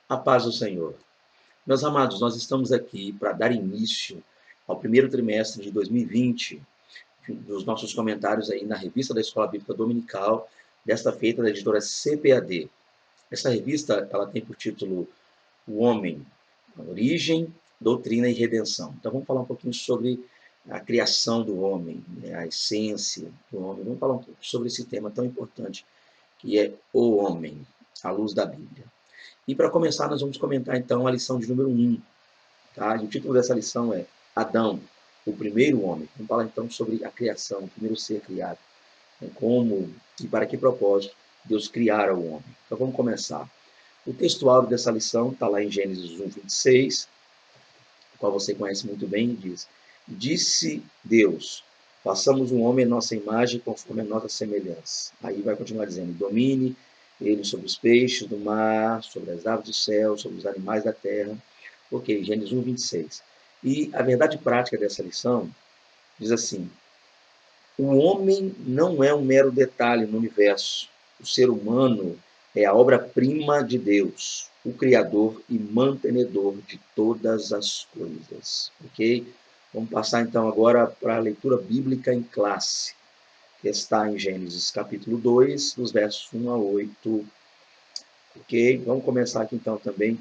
A paz do Senhor. Meus amados, nós estamos aqui para dar início ao primeiro trimestre de 2020, dos nossos comentários aí na revista da Escola Bíblica Dominical, desta feita da editora CPAD. Essa revista, ela tem por título O Homem, a Origem, Doutrina e Redenção. Então vamos falar um pouquinho sobre a criação do homem, né, a essência do homem. Vamos falar um pouco sobre esse tema tão importante que é o homem, à luz da Bíblia. E para começar, nós vamos comentar então a lição de número 1. Tá? E o título dessa lição é Adão, o primeiro homem. Vamos falar então sobre a criação, o primeiro ser criado. Né? Como e para que propósito Deus criara o homem. Então vamos começar. O textual dessa lição está lá em Gênesis 1, 26, o qual você conhece muito bem, e diz: Disse Deus, façamos um homem à nossa imagem, conforme a nossa semelhança. Aí vai continuar dizendo: domine ele sobre os peixes do mar, sobre as aves do céu, sobre os animais da terra. Ok, Gênesis 1, 26. E a verdade prática dessa lição diz assim: o homem não é um mero detalhe no universo. O ser humano é a obra-prima de Deus, o Criador e mantenedor de todas as coisas. Ok? Vamos passar então agora para a leitura bíblica em classe, que está em Gênesis capítulo 2, dos versos 1 a 8. Ok? Vamos começar aqui então também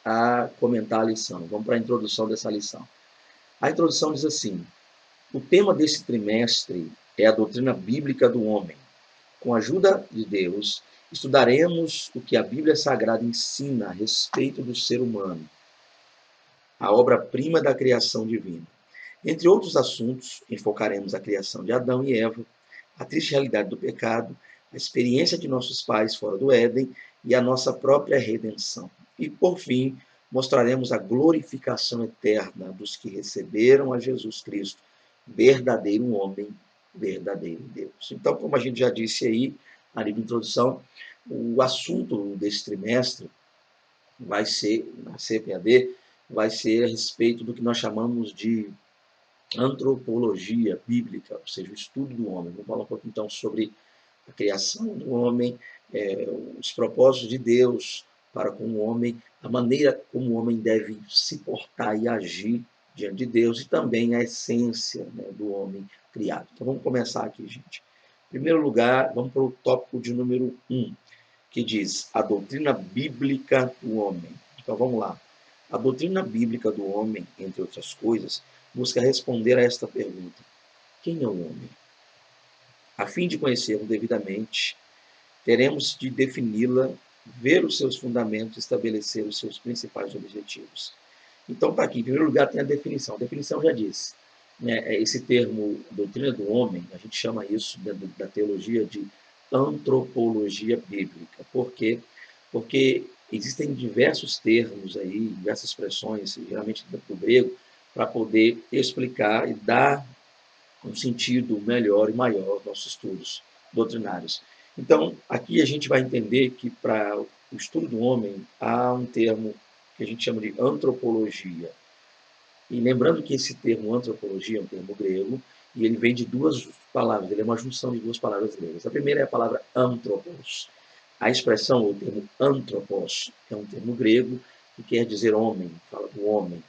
a comentar a lição. Vamos para a introdução dessa lição. A introdução diz assim: o tema desse trimestre é a doutrina bíblica do homem. Com a ajuda de Deus, estudaremos o que a Bíblia Sagrada ensina a respeito do ser humano, a obra-prima da criação divina. Entre outros assuntos, enfocaremos a criação de Adão e Eva, a triste realidade do pecado, a experiência de nossos pais fora do Éden e a nossa própria redenção. E, por fim, mostraremos a glorificação eterna dos que receberam a Jesus Cristo, verdadeiro homem, verdadeiro Deus. Então, como a gente já disse aí, na livre introdução, o assunto desse trimestre vai ser, na CPAD, vai ser a respeito do que nós chamamos de antropologia bíblica, ou seja, o estudo do homem. Vamos falar um pouco então sobre a criação do homem, os propósitos de Deus para com o homem, a maneira como o homem deve se portar e agir diante de Deus e também a essência, né, do homem criado. Então vamos começar aqui, gente. Em primeiro lugar, vamos para o tópico de número 1, que diz a doutrina bíblica do homem. Então vamos lá. A doutrina bíblica do homem, entre outras coisas, busca responder a esta pergunta: quem é o homem? A fim de conhecê-lo devidamente, teremos de defini-la, ver os seus fundamentos e estabelecer os seus principais objetivos. Então, está aqui, em primeiro lugar, tem a definição. A definição já diz, né, esse termo doutrina do homem, a gente chama isso da teologia de antropologia bíblica. Por quê? Porque existem diversos termos aí, diversas expressões, geralmente do grego, para poder explicar e dar um sentido melhor e maior aos nossos estudos doutrinários. Então, aqui a gente vai entender que para o estudo do homem há um termo que a gente chama de antropologia. E lembrando que esse termo antropologia é um termo grego e ele vem de duas palavras, ele é uma junção de duas palavras gregas. A primeira é a palavra anthropos. A expressão, o termo anthropos, é um termo grego que quer dizer homem, fala do homem.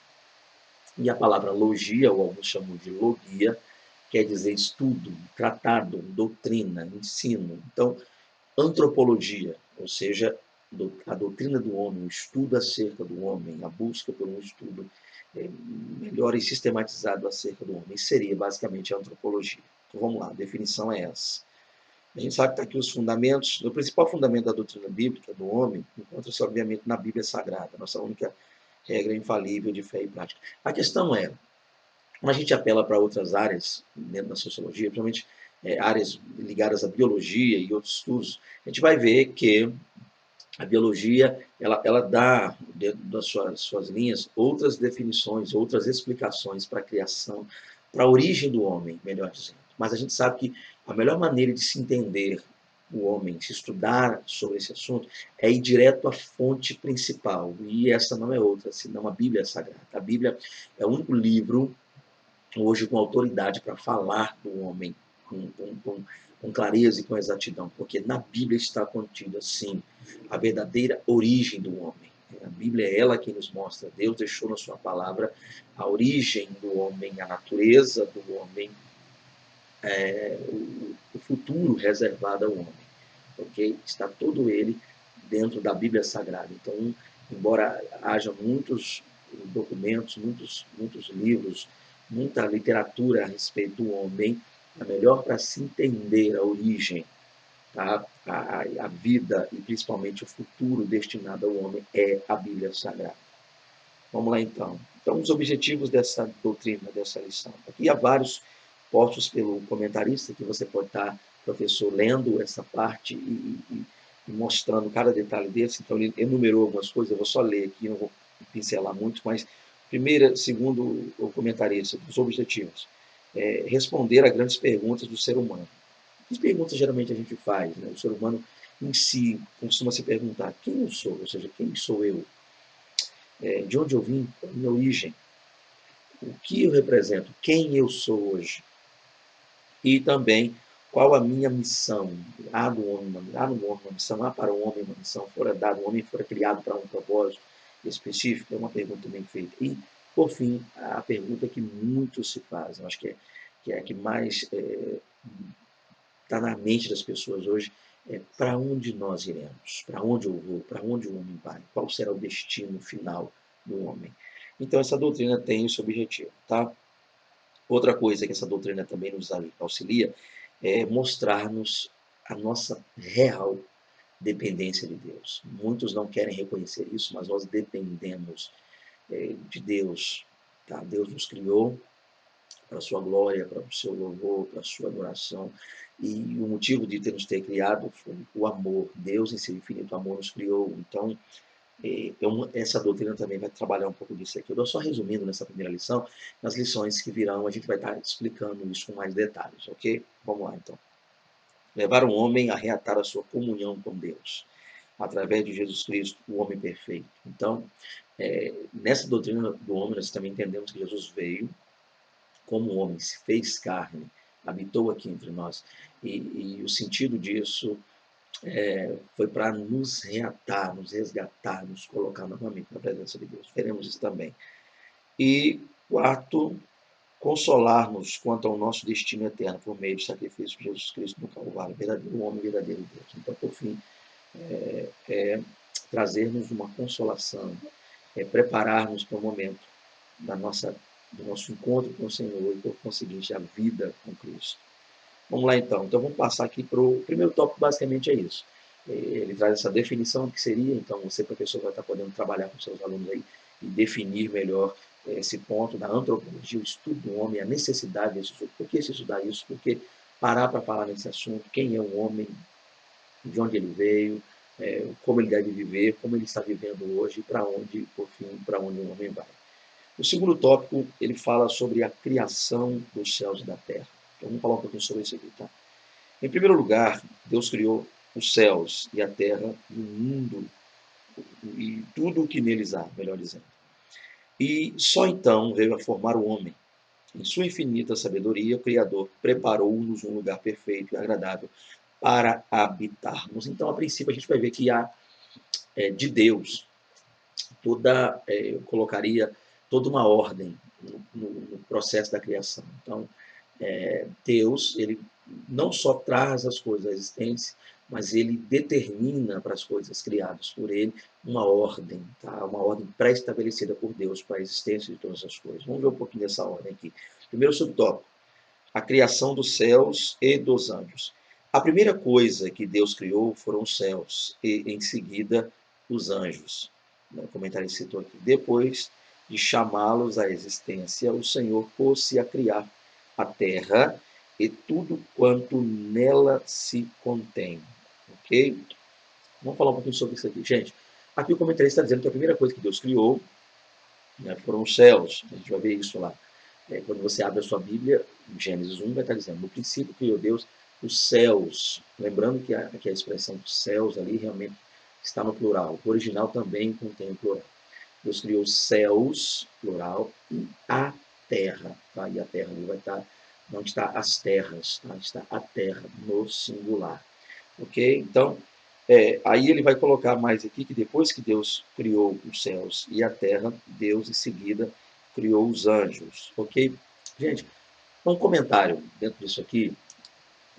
E a palavra logia, ou alguns chamam de logia, quer dizer estudo, tratado, doutrina, ensino. Então, antropologia, ou seja, a doutrina do homem, o estudo acerca do homem, a busca por um estudo melhor e sistematizado acerca do homem, seria basicamente a antropologia. Então vamos lá, a definição é essa. A gente sabe que está aqui os fundamentos, o principal fundamento da doutrina bíblica do homem encontra-se obviamente na Bíblia Sagrada, nossa única regra infalível de fé e prática. A questão é, quando a gente apela para outras áreas dentro da sociologia, principalmente áreas ligadas à biologia e outros estudos, a gente vai ver que a biologia ela dá, dentro das suas linhas, outras definições, outras explicações para a criação, para a origem do homem, melhor dizendo. Mas a gente sabe que a melhor maneira de se entender o homem, se estudar sobre esse assunto, é ir direto à fonte principal. E essa não é outra, senão a Bíblia Sagrada. A Bíblia é o único livro hoje com autoridade para falar do homem, com com clareza e com exatidão, porque na Bíblia está contido, assim, a verdadeira origem do homem. A Bíblia é ela que nos mostra, Deus deixou na sua palavra a origem do homem, a natureza do homem, o futuro reservado ao homem. Ok? Está todo ele dentro da Bíblia Sagrada. Então, embora haja muitos documentos, muitos livros, muita literatura a respeito do homem, a melhor para se entender a origem, a vida e principalmente o futuro destinado ao homem é a Bíblia Sagrada. Vamos lá então. Então, os objetivos dessa doutrina, dessa lição. Aqui há vários postos pelo comentarista, que você pode estar, professor, lendo essa parte e mostrando cada detalhe desse. Então, ele enumerou algumas coisas, eu vou só ler aqui, não vou pincelar muito, mas, primeiro, segundo o comentarista, os objetivos. Responder a grandes perguntas do ser humano. Que perguntas geralmente a gente faz? Né? O ser humano em si costuma se perguntar: quem eu sou? Ou seja, quem sou eu? De onde eu vim? Qual a minha origem? O que eu represento? Quem eu sou hoje? E também qual a minha missão? Há no homem uma missão? Há para o homem uma missão? Fora dado, o homem fora criado para um propósito específico? É uma pergunta bem feita. E, por fim, a pergunta que muitos se fazem, acho que é a que mais está na mente das pessoas hoje, é: para onde nós iremos? Para onde eu vou? Para onde o homem vai? Qual será o destino final do homem? Então, essa doutrina tem esse objetivo. Tá? Outra coisa que essa doutrina também nos auxilia é mostrar-nos a nossa real dependência de Deus. Muitos não querem reconhecer isso, mas nós dependemos de Deus. Tá? Deus nos criou para a sua glória, para o seu louvor, para a sua adoração. E o motivo de ter nos ter criado foi o amor. Deus, em seu infinito amor, nos criou. Então, essa doutrina também vai trabalhar um pouco disso aqui. Eu estou só resumindo nessa primeira lição. Nas lições que virão, a gente vai estar explicando isso com mais detalhes, ok? Vamos lá, então. Levar o homem a reatar a sua comunhão com Deus, através de Jesus Cristo, o homem perfeito. Então, nessa doutrina do homem, nós também entendemos que Jesus veio como homem, se fez carne, habitou aqui entre nós. E o sentido disso foi para nos reatar, nos resgatar, nos colocar novamente na presença de Deus. Veremos isso também. E quarto, consolar-nos quanto ao nosso destino eterno por meio do sacrifício de Jesus Cristo no Calvário, verdadeiro homem, verdadeiro Deus. Então, por fim, trazer-nos uma consolação, preparar-nos para o momento do nosso encontro com o Senhor e, por conseguinte, a vida com Cristo. Vamos lá então. Então vamos passar aqui para o primeiro tópico, basicamente é isso. Ele traz essa definição do que seria, então você, professor, vai estar podendo trabalhar com seus alunos aí e definir melhor esse ponto da antropologia, o estudo do homem, a necessidade desse estudo. Por que se estudar isso? Por que parar para falar nesse assunto? Quem é o homem? De onde ele veio? Como ele deve viver? Como ele está vivendo hoje? E para onde, por fim, para onde o homem vai? O segundo tópico, ele fala sobre a criação dos céus e da terra. Então, vamos falar um pouquinho sobre isso aqui, tá? Em primeiro lugar, Deus criou os céus e a terra e o mundo e tudo o que neles há, melhor dizendo. E só então veio a formar o homem. Em sua infinita sabedoria, o Criador preparou-nos um lugar perfeito e agradável para habitarmos. Então, a princípio, a gente vai ver que há de Deus eu colocaria toda uma ordem no processo da criação. Então, Deus, ele não só traz as coisas à existência, mas ele determina para as coisas criadas por ele uma ordem, tá? Uma ordem pré-estabelecida por Deus para a existência de todas as coisas. Vamos ver um pouquinho dessa ordem aqui. Primeiro subtópico, a criação dos céus e dos anjos. A primeira coisa que Deus criou foram os céus e, em seguida, os anjos. O comentário citou aqui. Depois de chamá-los à existência, o Senhor pôs-se a criar a terra e tudo quanto nela se contém. Ok? Vamos falar um pouquinho sobre isso aqui. Gente, aqui o comentário está dizendo que a primeira coisa que Deus criou, né, foram os céus. A gente vai ver isso lá. Quando você abre a sua Bíblia, em Gênesis 1, vai estar dizendo: no princípio criou Deus os céus. Lembrando que a expressão céus ali realmente está no plural. O original também contém o plural. Deus criou os céus, plural, e a terra. Tá? E a terra ali vai estar não está as terras, tá? Está a terra no singular. Ok? Então, aí ele vai colocar mais aqui que depois que Deus criou os céus e a terra, Deus em seguida criou os anjos. Ok? Gente, um comentário dentro disso aqui,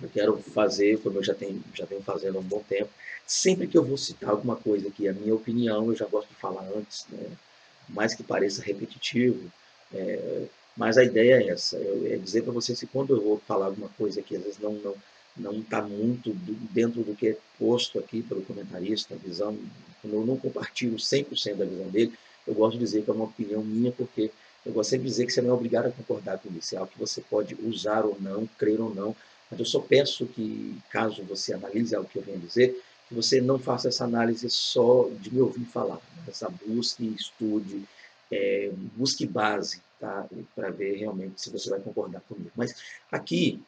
eu quero fazer, como eu já tenho fazendo há um bom tempo, sempre que eu vou citar alguma coisa aqui, a minha opinião, eu já gosto de falar antes, né? Mais que pareça repetitivo, é, mas a ideia é essa, é dizer para vocês que quando eu vou falar alguma coisa que às vezes não está muito dentro do que é posto aqui pelo comentarista, a visão, quando eu não compartilho 100% da visão dele, eu gosto de dizer que é uma opinião minha, porque eu gosto sempre de dizer que você não é obrigado a concordar com isso, é algo que você pode usar ou não, crer ou não, mas eu só peço que, caso você analise algo que eu venho dizer, que você não faça essa análise só de me ouvir falar, né? Essa busque, estude, busque base, tá? Para ver realmente se você vai concordar comigo. Mas aqui,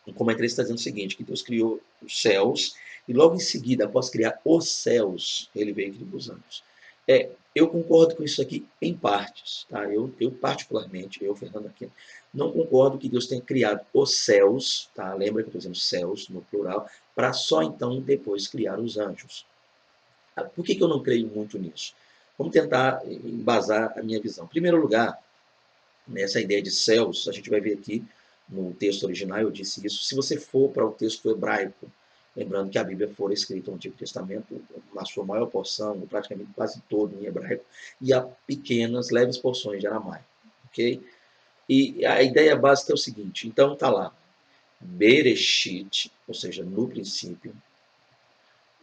o comentarista está dizendo o seguinte, que Deus criou os céus, e logo em seguida, após criar os céus, ele veio criar os anjos. Eu concordo com isso aqui em partes. Tá? Eu particularmente, Fernando aqui, não concordo que Deus tenha criado os céus, tá? Lembra que eu estou dizendo céus, no plural, para só então depois criar os anjos. Por que eu não creio muito nisso? Vamos tentar embasar a minha visão. Em primeiro lugar, nessa ideia de céus, a gente vai ver aqui no texto original, eu disse isso, se você for para o texto hebraico, lembrando que a Bíblia foi escrita no Antigo Testamento, na sua maior porção, praticamente quase todo em hebraico, e há pequenas, leves porções de aramaico, ok? E a ideia básica é o seguinte, então está lá, Bereshit, ou seja, no princípio,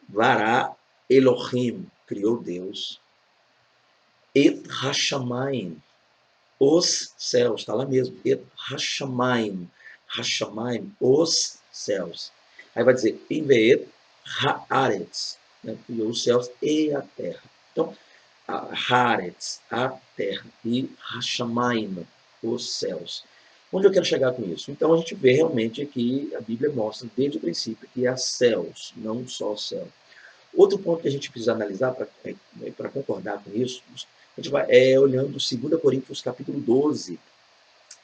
Vará Elohim, criou Deus, Et Hashamayim, os céus, está lá mesmo, Et Hashamayim, Hashamayim, os céus. Aí vai dizer, Inveet Haaretz, né? Criou os céus e a terra. Então, Haaretz, a terra, e Hashamayim, os céus. Onde eu quero chegar com isso? Então, a gente vê realmente que a Bíblia mostra desde o princípio que há céus, não só céu. Outro ponto que a gente precisa analisar para concordar com isso, a gente vai olhando 2 Coríntios capítulo 12.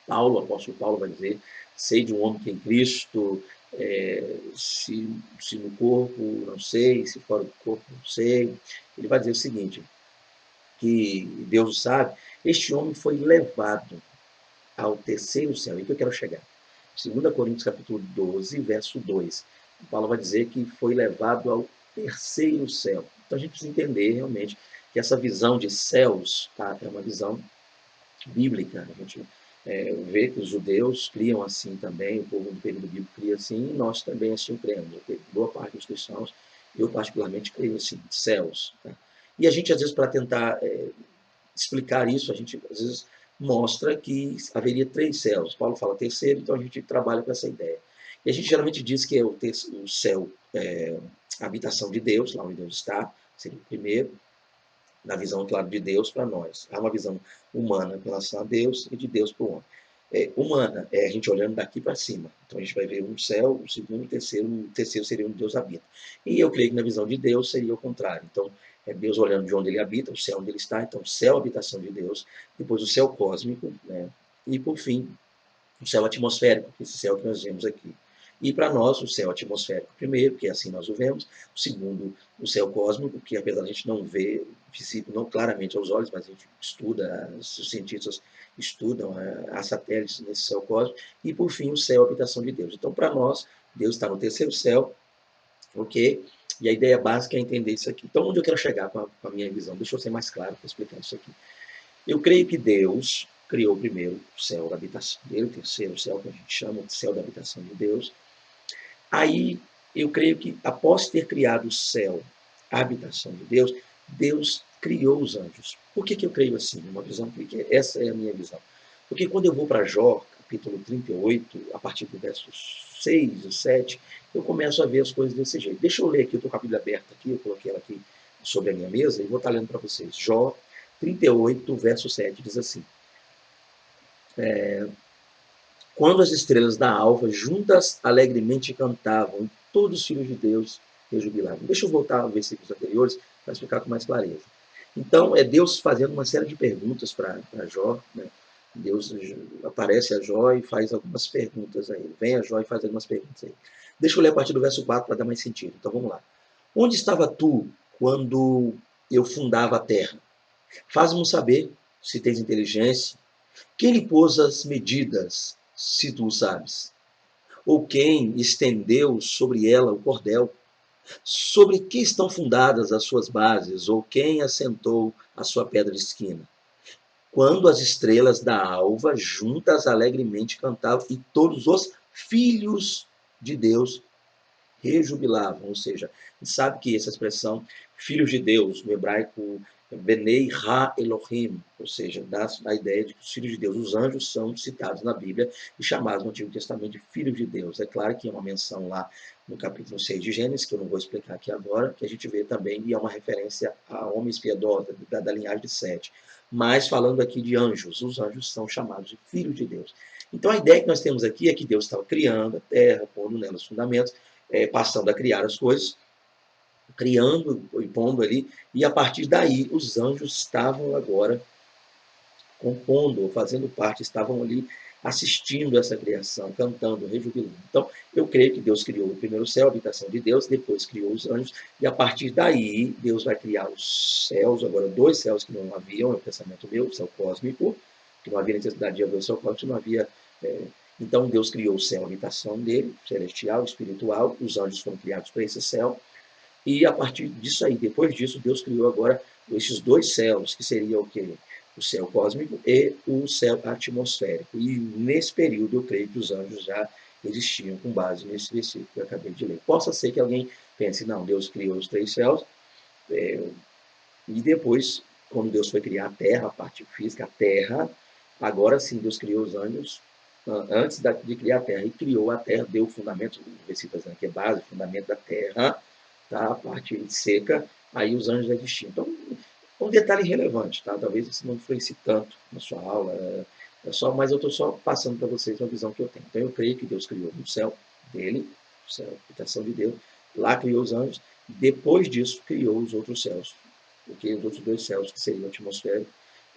Paulo, o apóstolo Paulo vai dizer, sei de um homem que é em Cristo, se no corpo, não sei, se fora do corpo, não sei. Ele vai dizer o seguinte, que Deus sabe, este homem foi levado ao terceiro céu. E que eu quero chegar. 2 capítulo 12, verso 2. Paulo vai dizer que foi levado ao terceiro céu. Então a gente precisa entender realmente que essa visão de céus, tá, é uma visão bíblica. A gente vê que os judeus criam assim também, o povo do período bíblico cria assim, e nós também assim cremos. Boa parte dos cristãos, eu particularmente creio assim, céus. Tá? E a gente, às vezes, para tentar explicar isso, a gente, às vezes, mostra que haveria 3 céus. Paulo fala terceiro, então a gente trabalha com essa ideia. E a gente geralmente diz que é o céu, a habitação de Deus, lá onde Deus está, seria o primeiro, na visão, claro, de Deus para nós. Há uma visão humana em relação a Deus e de Deus para o homem. Humana é a gente olhando daqui para cima. Então a gente vai ver um céu, o segundo, o terceiro seria onde Deus habita. E eu creio que na visão de Deus seria o contrário. Então é Deus olhando de onde ele habita, o céu onde ele está, então o céu, a habitação de Deus, depois o céu cósmico, né? E por fim o céu atmosférico, esse céu que nós vemos aqui. E para nós, o céu atmosférico, primeiro, que é assim nós o vemos. O segundo, o céu cósmico, que apesar de a gente não ver, não claramente aos olhos, mas a gente estuda, os cientistas estudam há satélites nesse céu cósmico. E por fim, o céu, a habitação de Deus. Então, para nós, Deus está no terceiro céu, ok? E a ideia básica é entender isso aqui. Então, onde eu quero chegar com a minha visão? Deixa eu ser mais claro para explicar isso aqui. Eu creio que Deus criou primeiro o céu da habitação dele, o terceiro céu que a gente chama de céu da habitação de Deus. Aí eu creio que após ter criado o céu, a habitação de Deus, Deus criou os anjos. Por que eu creio assim? Uma visão, porque essa é a minha visão. Porque quando eu vou para Jó, capítulo 38, a partir do verso 6 e 7, eu começo a ver as coisas desse jeito. Deixa eu ler aqui, eu estou com a Bíblia aberta aqui, eu coloquei ela aqui sobre a minha mesa e vou estar lendo para vocês. Jó 38, verso 7, diz assim: quando as estrelas da alva juntas alegremente cantavam, todos os filhos de Deus rejubilavam. Deixa eu voltar aos versículos anteriores para explicar com mais clareza. Então, é Deus fazendo uma série de perguntas para Jó, né? Deus aparece a Jó e faz algumas perguntas a ele. Vem a Jó e faz algumas perguntas a ele. Deixa eu ler a partir do verso 4 para dar mais sentido. Então vamos lá. Onde estava tu quando eu fundava a terra? Faz-me saber se tens inteligência. Quem lhe pôs as medidas, se tu o sabes? Ou quem estendeu sobre ela o cordel? Sobre que estão fundadas as suas bases? Ou quem assentou a sua pedra de esquina? Quando as estrelas da alva juntas alegremente cantavam e todos os filhos de Deus rejubilavam, ou seja, a gente sabe que essa expressão filhos de Deus, no hebraico Benei Ha Elohim, ou seja, dá a ideia de que os filhos de Deus, os anjos, são citados na Bíblia e chamados no Antigo Testamento de filhos de Deus. É claro que é uma menção lá no capítulo 6 de Gênesis, que eu não vou explicar aqui agora, que a gente vê também, e é uma referência a homens piedosos da linhagem de Sete. Mas falando aqui de anjos, os anjos são chamados de filhos de Deus. Então a ideia que nós temos aqui é que Deus estava criando a terra, pondo nela os fundamentos, passando a criar as coisas, criando e pondo ali, e a partir daí os anjos estavam agora compondo, fazendo parte, estavam ali assistindo essa criação, cantando, rejubilando. Então, eu creio que Deus criou o primeiro céu, a habitação de Deus, depois criou os anjos, e a partir daí Deus vai criar os céus, agora dois céus que não haviam, é o pensamento meu, o céu cósmico, que não havia necessidade de haver o céu cósmico, não havia. Então, Deus criou o céu, a habitação dele, celestial, espiritual, os anjos foram criados para esse céu, e a partir disso aí, depois disso, Deus criou agora esses dois céus, que seria o quê? O céu cósmico e o céu atmosférico. E nesse período, eu creio que os anjos já existiam com base nesse versículo que eu acabei de ler. Possa ser que alguém pense, não, Deus criou os três céus, e depois, quando Deus foi criar a terra, a parte física, a terra, agora sim Deus criou os anjos antes de criar a terra, e criou a terra, deu o fundamento, o versículo dizendo que é base, fundamento da terra, tá? A parte seca, aí os anjos existiam. Então, um detalhe relevante, tá? Talvez isso não influencie tanto na sua aula, mas eu estou só passando para vocês uma visão que eu tenho. Então, eu creio que Deus criou o céu dele, o céu, a habitação de Deus, lá criou os anjos, depois disso criou os outros céus, porque os outros dois céus, que seriam o atmosférico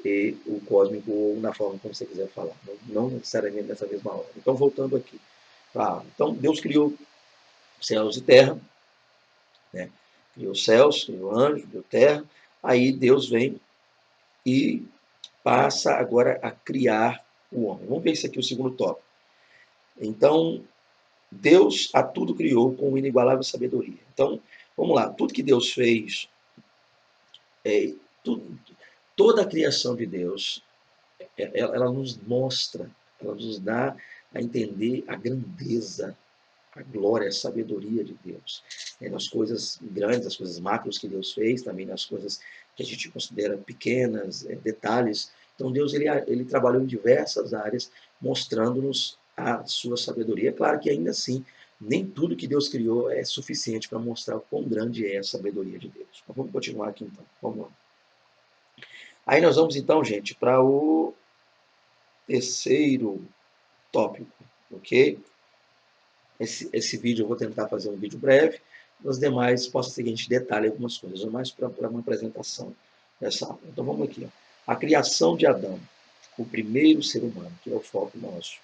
e o cósmico, ou na forma como você quiser falar, não necessariamente nessa mesma hora. Então, voltando aqui. Então, Deus criou céus e terra, né? Criou céus, criou anjos, criou terra. Aí Deus vem e passa agora a criar o homem. Vamos ver isso aqui, o segundo tópico. Então, Deus a tudo criou com inigualável sabedoria. Então, vamos lá. Tudo que Deus fez, é, tudo, toda a criação de Deus, ela nos mostra, ela nos dá a entender a grandeza, a glória, a sabedoria de Deus. Nas coisas grandes, as coisas macros que Deus fez, também nas coisas que a gente considera pequenas, detalhes. Então Deus ele trabalhou em diversas áreas, mostrando-nos a sua sabedoria. Claro que ainda assim, nem tudo que Deus criou é suficiente para mostrar o quão grande é a sabedoria de Deus. Mas vamos continuar aqui então. Vamos lá. Aí nós vamos então, gente, para o terceiro tópico, ok? Esse vídeo eu vou tentar fazer um vídeo breve, nos demais possa ser que a gente detalhe algumas coisas, mais para uma apresentação dessa aula. Então vamos aqui. Ó. A criação de Adão, o primeiro ser humano, que é o foco nosso.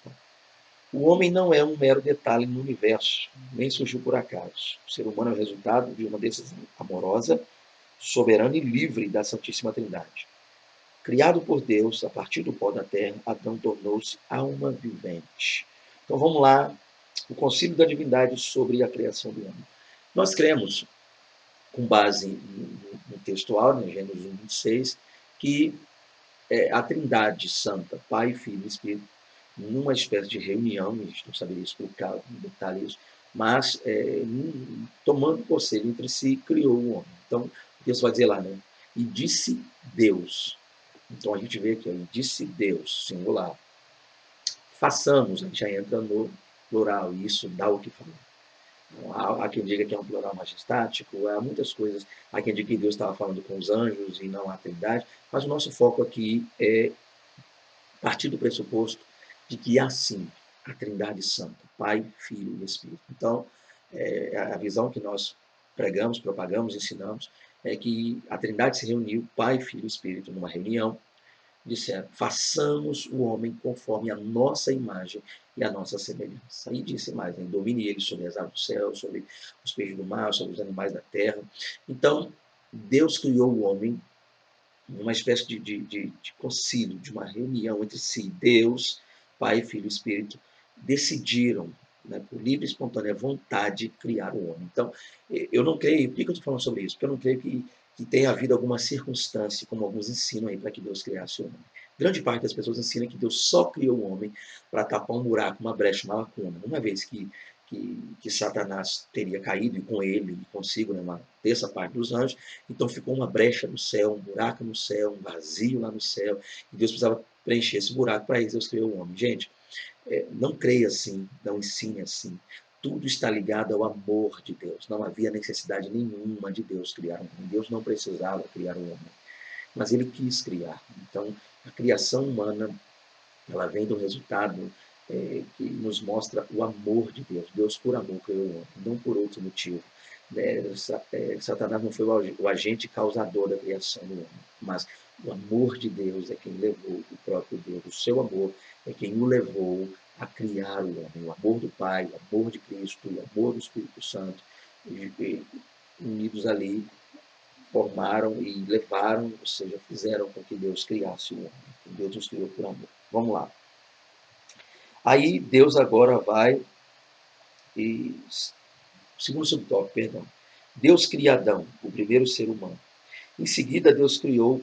O homem não é um mero detalhe no universo, nem surgiu por acaso. O ser humano é o resultado de uma decisão amorosa, soberana e livre da Santíssima Trindade. Criado por Deus, a partir do pó da terra, Adão tornou-se alma vivente. Então vamos lá, o concílio da divindade sobre a criação do homem. Nós cremos, com base no textual, né, Gênesis 1, 26, que a Trindade Santa, Pai, Filho e Espírito, numa espécie de reunião, a gente não saberia explicar em detalhe isso, mas tomando conselho entre si, criou o homem. Então, Deus vai dizer lá, né? E disse Deus. Então a gente vê aqui, e disse Deus, singular. Façamos, a gente já entra no plural, e isso dá o que falar. Há quem diga que é um plural majestático, há muitas coisas. Há quem diga que Deus estava falando com os anjos e não a Trindade, mas o nosso foco aqui é partir do pressuposto de que há sim a Trindade Santa, Pai, Filho e Espírito. Então, a visão que nós pregamos, propagamos, ensinamos, é que a Trindade se reuniu, Pai, Filho e Espírito, numa reunião, disseram: façamos o homem conforme a nossa imagem e a nossa semelhança. Aí disse mais, né? Domine ele sobre as aves do céu, sobre os peixes do mar, sobre os animais da terra. Então, Deus criou o homem numa espécie de concílio, de uma reunião entre si. Deus, Pai, Filho e Espírito decidiram, né, por livre e espontânea vontade, criar o homem. Então, eu não creio, por que eu estou falando sobre isso? Porque eu não creio que tenha havido alguma circunstância, como alguns ensinam aí, para que Deus criasse o homem. Grande parte das pessoas ensina que Deus só criou o homem para tapar um buraco, uma brecha, uma lacuna. Uma vez que Satanás teria caído, e com ele, e consigo, né, uma terça parte dos anjos, então ficou uma brecha no céu, um buraco no céu, um vazio lá no céu, e Deus precisava preencher esse buraco. Para isso Deus criou o homem. Gente, não creia assim, não ensine assim. Tudo está ligado ao amor de Deus. Não havia necessidade nenhuma de Deus criar um homem. Deus não precisava criar um homem, mas ele quis criar. Então, a criação humana, ela vem do resultado que nos mostra o amor de Deus. Deus, por amor, criou o homem, não por outro motivo. Satanás não foi o agente causador da criação do homem, mas o amor de Deus é quem levou o próprio Deus. O seu amor é quem o levou a criar o homem. O amor do Pai, o amor de Cristo, o amor do Espírito Santo, unidos ali, formaram e levaram, ou seja, fizeram com que Deus criasse o homem. Deus nos criou por amor. Vamos lá. Aí Deus agora vai e, segundo subtópico, perdão. Deus cria Adão, o primeiro ser humano. Em seguida, Deus criou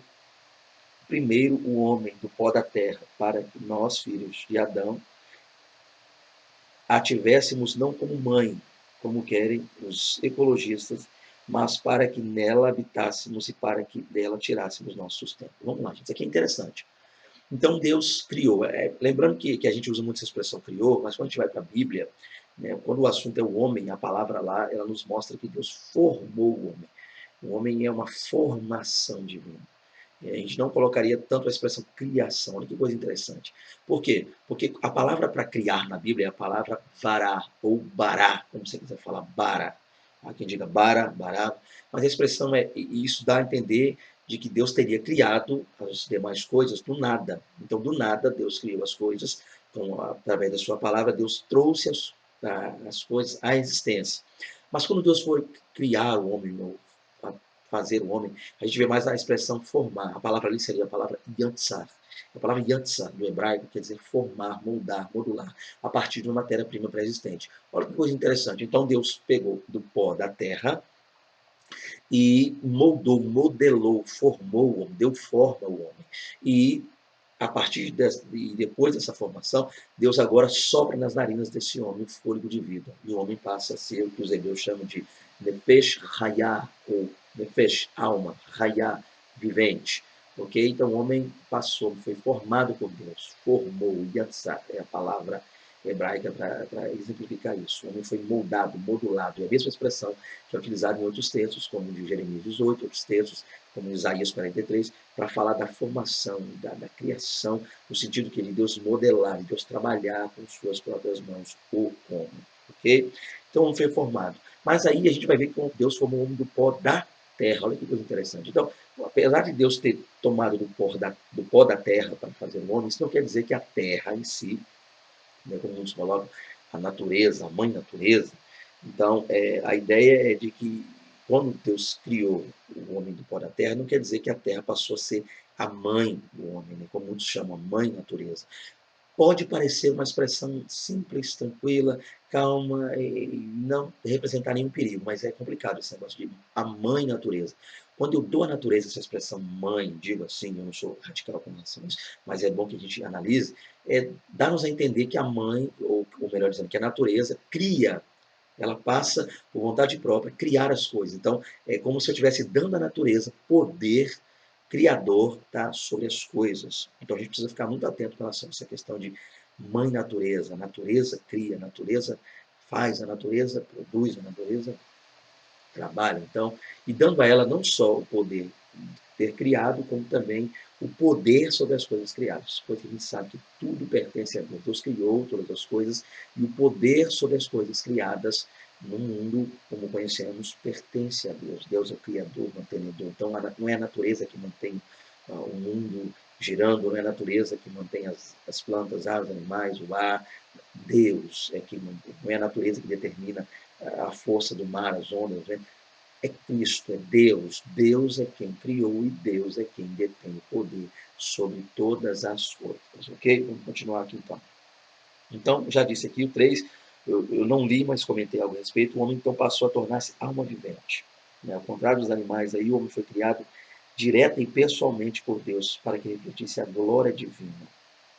primeiro o homem do pó da terra, para que nós, filhos de Adão, a tivéssemos não como mãe, como querem os ecologistas, mas para que nela habitássemos e para que dela tirássemos nosso sustento. Vamos lá, gente, isso aqui é interessante. Então Deus criou. Lembrando que a gente usa muito essa expressão criou, mas quando a gente vai para a Bíblia, né, quando o assunto é o homem, a palavra lá, ela nos mostra que Deus formou o homem. O homem é uma formação divina. A gente não colocaria tanto a expressão criação. Olha que coisa interessante. Por quê? Porque a palavra para criar na Bíblia é a palavra vará, ou bará, como você quiser falar, bara. Há quem diga bara, bará, mas a expressão e isso dá a entender de que Deus teria criado as demais coisas do nada. Então, do nada, Deus criou as coisas, então, através da sua palavra, Deus trouxe as coisas à existência. Mas quando Deus foi criar o homem, fazer o homem, a gente vê mais a expressão formar. A palavra ali seria a palavra yatsar. A palavra yatsar, do hebraico, quer dizer formar, moldar, modular, a partir de uma matéria-prima pré-existente. Olha que coisa interessante. Então Deus pegou do pó da terra e moldou, modelou, formou o homem, deu forma ao homem. E a partir e depois dessa formação, Deus agora sopra nas narinas desse homem o fôlego de vida. E o homem passa a ser o que os hebreus chamam de Nefesh Hayah, ou Nefesh, alma, Hayah, vivente. Ok? Então o homem passou, foi formado por Deus, formou, Yatsar, é a palavra hebraica para exemplificar isso. O homem foi moldado, modulado. É a mesma expressão que é utilizada em outros textos, como de Jeremias 18, outros textos, como Isaías 43, para falar da formação, da criação, no sentido que de Deus modelar, de Deus trabalhar com suas próprias mãos o homem. Ok? Então, o homem foi formado. Mas aí a gente vai ver que Deus formou o homem do pó da terra. Olha que coisa interessante. Então, apesar de Deus ter tomado do pó da terra para fazer o homem, isso não quer dizer que a terra em si, né, como muitos colocam, a natureza, a mãe natureza. Então, a ideia é de que quando Deus criou o homem do pó da terra, não quer dizer que a terra passou a ser a mãe do homem, né, como muitos chamam, a mãe natureza. Pode parecer uma expressão simples, tranquila, calma e não representar nenhum perigo, mas é complicado esse negócio de a mãe natureza. Quando eu dou à natureza essa expressão mãe, digo assim, eu não sou radical com relação a isso, mas é bom que a gente analise, dá-nos a entender que a mãe, ou melhor dizendo, que a natureza cria, ela passa, por vontade própria, criar as coisas. Então, é como se eu estivesse dando à natureza poder criador, tá, sobre as coisas. Então, a gente precisa ficar muito atento com relação a essa questão de mãe natureza. A natureza cria, a natureza faz, a natureza produz, a natureza trabalha. Então, e dando a ela não só o poder de ter criado, como também o poder sobre as coisas criadas. Porque a gente sabe que tudo pertence a Deus. Deus criou todas as coisas e o poder sobre as coisas criadas no mundo, como conhecemos, pertence a Deus. Deus é o Criador, mantenedor. Então, não é a natureza que mantém o mundo girando, não é a natureza que mantém as plantas, as animais, o ar. Deus é que mantém, não é a natureza que determina a força do mar, as ondas, né? É Cristo, é Deus. Deus é quem criou e Deus é quem detém o poder sobre todas as coisas, ok? Vamos continuar aqui então. Então, já disse aqui o 3, eu não li, mas comentei algo a respeito. O homem então passou a tornar-se alma vivente. Né? Ao contrário dos animais, aí, o homem foi criado direta e pessoalmente por Deus para que refletisse a glória divina.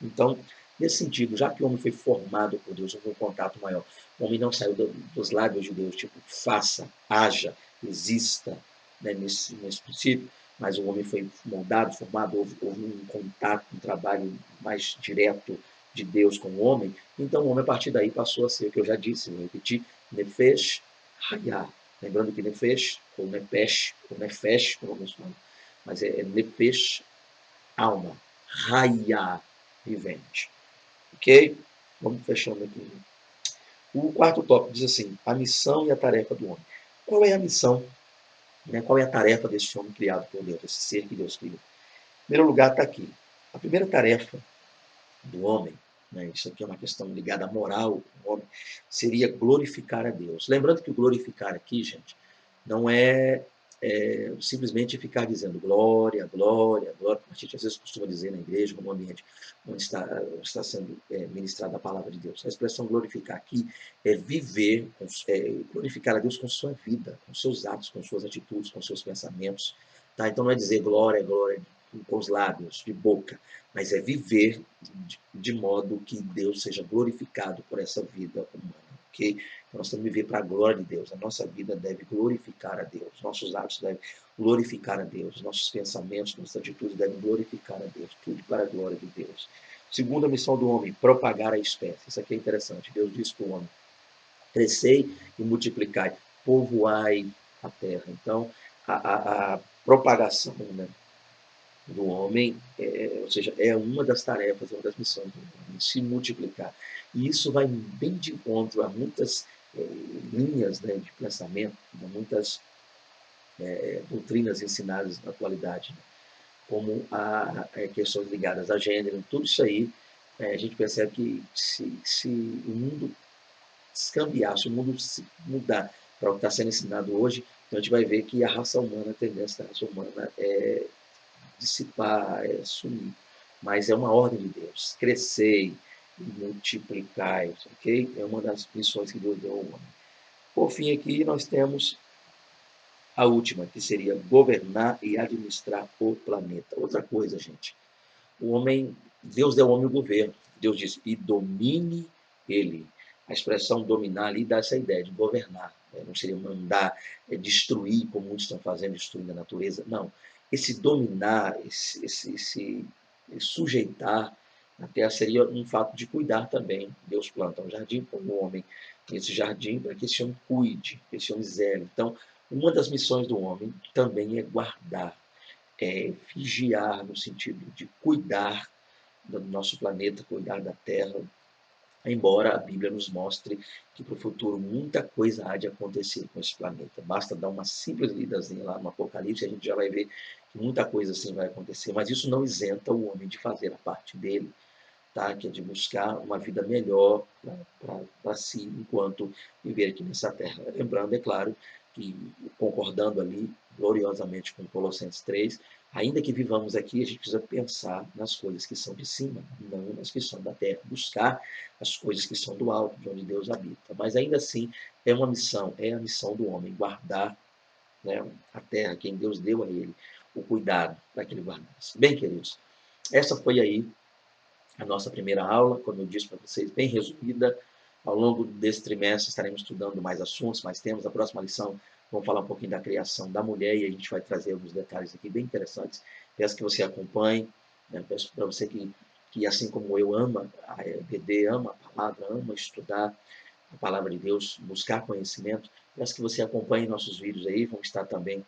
Então, nesse sentido, já que o homem foi formado por Deus, houve um contato maior. O homem não saiu dos lábios de Deus, tipo, faça, haja, exista, né, nesse princípio, mas o homem foi moldado, formado, houve um contato, um trabalho mais direto de Deus com o homem. Então, o homem, a partir daí, passou a ser, o que eu já disse, vou repetir, Nefesh Hayah. Lembrando que Nefesh, ou Nefesh, como alguns falam, mas é Nefesh, alma, Hayah, vivente. Ok? Vamos fechando aqui. O quarto tópico diz assim: a missão e a tarefa do homem. Qual é a missão? Né? Qual é a tarefa desse homem criado por Deus, desse ser que Deus criou? Em primeiro lugar, está aqui. A primeira tarefa do homem, né, isso aqui é uma questão ligada à moral do homem, seria glorificar a Deus. Lembrando que o glorificar aqui, gente, não é simplesmente ficar dizendo glória, glória, glória, como a gente às vezes costuma dizer na igreja, no ambiente onde está sendo ministrada a palavra de Deus. A expressão glorificar aqui é viver, glorificar a Deus com sua vida, com seus atos, com suas atitudes, com seus pensamentos. Tá? Então não é dizer glória, glória com os lábios, de boca, mas é viver de modo que Deus seja glorificado por essa vida humana. Okay? Então, nós temos que viver para a glória de Deus. A nossa vida deve glorificar a Deus. Nossos atos devem glorificar a Deus. Nossos pensamentos, nossas atitudes devem glorificar a Deus. Tudo para a glória de Deus. Segunda missão do homem, propagar a espécie. Isso aqui é interessante. Deus diz para o homem: crescei e multiplicai, povoai a terra. Então, a propagação, né, do homem, ou seja, é uma das tarefas, uma das missões do homem, se multiplicar. E isso vai bem de encontro a muitas linhas, né, de pensamento, a muitas doutrinas ensinadas na atualidade, né, como a questões ligadas a gênero, tudo isso aí, a gente percebe que se o mundo descambiar, se o mundo se mudar para o que está sendo ensinado hoje, então a gente vai ver que a raça humana, a tendência da raça humana é dissipar, sumir. Mas é uma ordem de Deus. Crescei e multiplicai, ok? É uma das missões que Deus deu ao homem. Por fim, aqui nós temos a última, que seria governar e administrar o planeta. Outra coisa, gente. O homem, Deus deu ao homem o governo. Deus disse, e domine ele. A expressão dominar ali dá essa ideia de governar. Né? Não seria mandar, destruir, como muitos estão fazendo, destruindo a natureza. Não. Esse dominar, esse sujeitar a terra seria um fato de cuidar também. Deus planta um jardim para o homem. Esse jardim para que esse homem cuide, que esse homem zele. Então, uma das missões do homem também é guardar, vigiar no sentido de cuidar do nosso planeta, cuidar da Terra, embora a Bíblia nos mostre que para o futuro muita coisa há de acontecer com esse planeta. Basta dar uma simples lidazinha lá no Apocalipse, a gente já vai ver que muita coisa assim vai acontecer, mas isso não isenta o homem de fazer a parte dele, tá? Que é de buscar uma vida melhor para si, enquanto viver aqui nessa terra. Lembrando, é claro, que concordando ali gloriosamente com Colossenses 3, ainda que vivamos aqui, a gente precisa pensar nas coisas que são de cima, não nas que são da terra. Buscar as coisas que são do alto, de onde Deus habita. Mas ainda assim, é uma missão, é a missão do homem, guardar, né, a terra, quem Deus deu a ele, o cuidado para que ele guardasse. Bem, queridos, essa foi aí a nossa primeira aula, como eu disse para vocês, bem resumida. Ao longo desse trimestre estaremos estudando mais assuntos, mais temas. A próxima lição vamos falar um pouquinho da criação da mulher e a gente vai trazer alguns detalhes aqui bem interessantes. Peço que você acompanhe, né? Peço para você que, assim como eu, ama a EBD, ama a palavra, ama estudar a palavra de Deus, buscar conhecimento. Peço que você acompanhe nossos vídeos aí, vamos estar também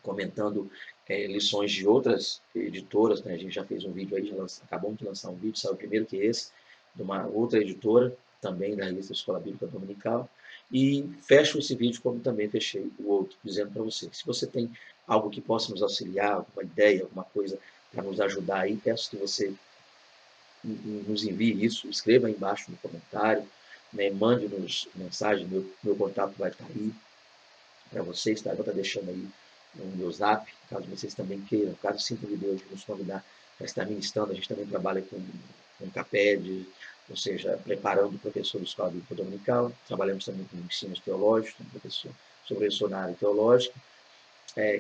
comentando lições de outras editoras, né? A gente já fez um vídeo aí, acabamos de lançar um vídeo, saiu primeiro que esse, de uma outra editora, também da revista Escola Bíblica Dominical, e fecho esse vídeo como também fechei o outro, dizendo para você, se você tem algo que possa nos auxiliar, alguma ideia, alguma coisa para nos ajudar aí, peço que você nos envie isso, escreva aí embaixo no comentário, né, mande-nos mensagem, meu contato vai estar aí para vocês, tá? Eu vou estar deixando aí no meu zap, caso vocês também queiram, caso sintam de Deus de nos convidar para estar ministrando, a gente também trabalha com CAPED, ou seja, preparando professores de escola bíblica dominical, trabalhamos também com ensinos teológicos, sou professor na área teológica,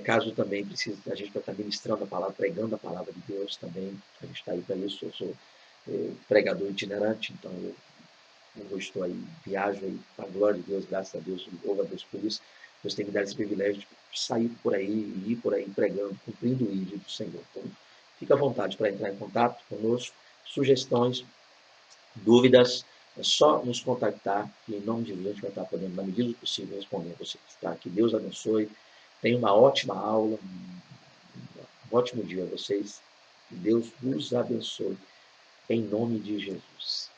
caso também precise, a gente vai estar ministrando a palavra, pregando a palavra de Deus também, a gente está aí para isso, eu sou pregador itinerante, então eu estou aí, viajo aí, para a glória de Deus, graças a Deus, louvo a Deus por isso. Deus tem me dado esse privilégio de sair por aí e ir por aí pregando, cumprindo o ídolo do Senhor. Então, fica à vontade para entrar em contato conosco, sugestões, dúvidas, é só nos contactar, que em nome de Deus a gente vai estar podendo, na medida do possível, responder a vocês. Tá? Que Deus abençoe, tenha uma ótima aula, um ótimo dia a vocês, que Deus nos abençoe, em nome de Jesus.